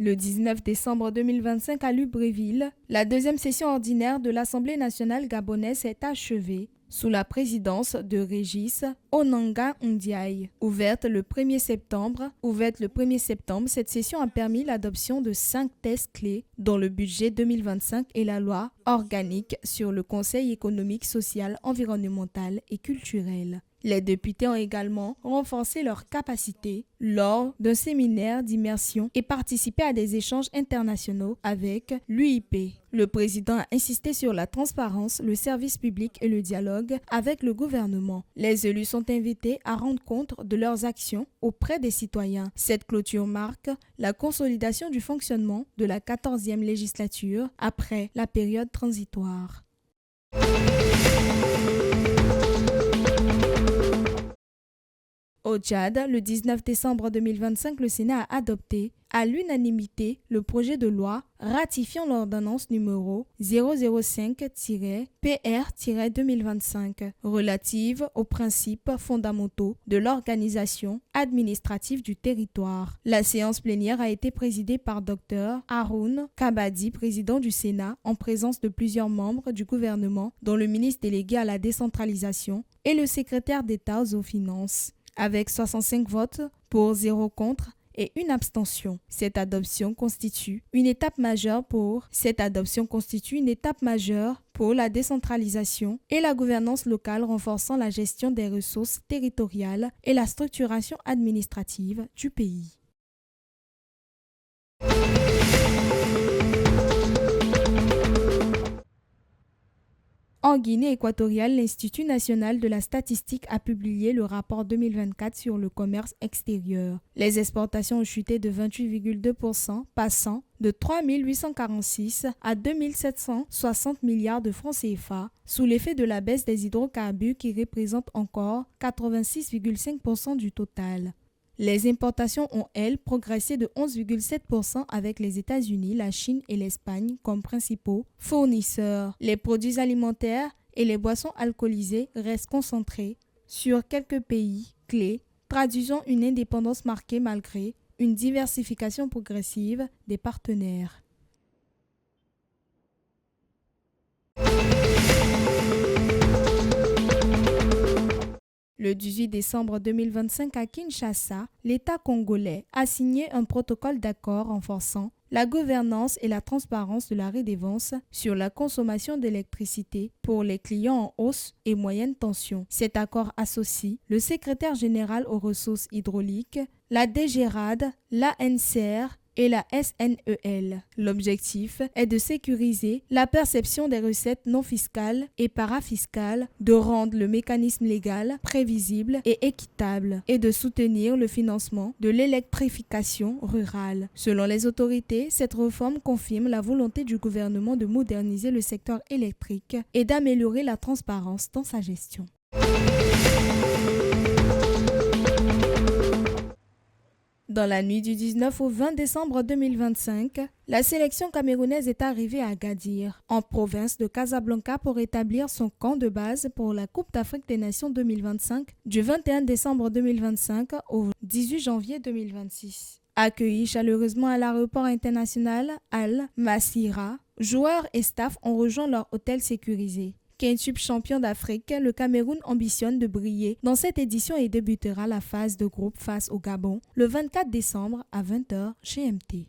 Le 19 décembre 2025 à Libreville, la deuxième session ordinaire de l'Assemblée nationale gabonaise s'est achevée sous la présidence de Régis Onanga Ndiaye. Ouverte le 1er septembre, cette session a permis l'adoption de 5 textes clés dont le budget 2025 et la loi organique sur le Conseil économique, social, environnemental et culturel. Les députés ont également renforcé leurs capacités lors d'un séminaire d'immersion et participé à des échanges internationaux avec l'UIP. Le président a insisté sur la transparence, le service public et le dialogue avec le gouvernement. Les élus sont invités à rendre compte de leurs actions auprès des citoyens. Cette clôture marque la consolidation du fonctionnement de la 14e législature après la période transitoire. Au Tchad, le 19 décembre 2025, le Sénat a adopté à l'unanimité le projet de loi ratifiant l'ordonnance numéro 005-PR-2025 relative aux principes fondamentaux de l'organisation administrative du territoire. La séance plénière a été présidée par Dr Haroun Kabadi, président du Sénat, en présence de plusieurs membres du gouvernement, dont le ministre délégué à la décentralisation et le secrétaire d'État aux finances. Avec 65 votes pour 0 contre et une abstention. Cette adoption constitue une étape majeure pour la décentralisation et la gouvernance locale, renforçant la gestion des ressources territoriales et la structuration administrative du pays. En Guinée équatoriale, l'Institut national de la statistique a publié le rapport 2024 sur le commerce extérieur. Les exportations ont chuté de 28,2%, passant de 3 846 à 2 760 milliards de francs CFA, sous l'effet de la baisse des hydrocarbures qui représente encore 86,5% du total. Les importations ont, elles, progressé de 11,7% avec les États-Unis, la Chine et l'Espagne comme principaux fournisseurs. Les produits alimentaires et les boissons alcoolisées restent concentrés sur quelques pays clés, traduisant une indépendance marquée malgré une diversification progressive des partenaires. Le 18 décembre 2025 à Kinshasa, l'État congolais a signé un protocole d'accord renforçant la gouvernance et la transparence de la redevance sur la consommation d'électricité pour les clients en hausse et moyenne tension. Cet accord associe le secrétaire général aux ressources hydrauliques, la DGRAD, l'ANCR et la SNEL. L'objectif est de sécuriser la perception des recettes non fiscales et parafiscales, de rendre le mécanisme légal prévisible et équitable et de soutenir le financement de l'électrification rurale. Selon les autorités, cette réforme confirme la volonté du gouvernement de moderniser le secteur électrique et d'améliorer la transparence dans sa gestion. Dans la nuit du 19 au 20 décembre 2025, la sélection camerounaise est arrivée à Agadir, en province de Casablanca, pour établir son camp de base pour la Coupe d'Afrique des Nations 2025 du 21 décembre 2025 au 18 janvier 2026. Accueillis chaleureusement à l'aéroport international Al-Masira, joueurs et staff ont rejoint leur hôtel sécurisé. Quintuple champion d'Afrique, le Cameroun ambitionne de briller dans cette édition et débutera la phase de groupe face au Gabon le 24 décembre à 20h GMT.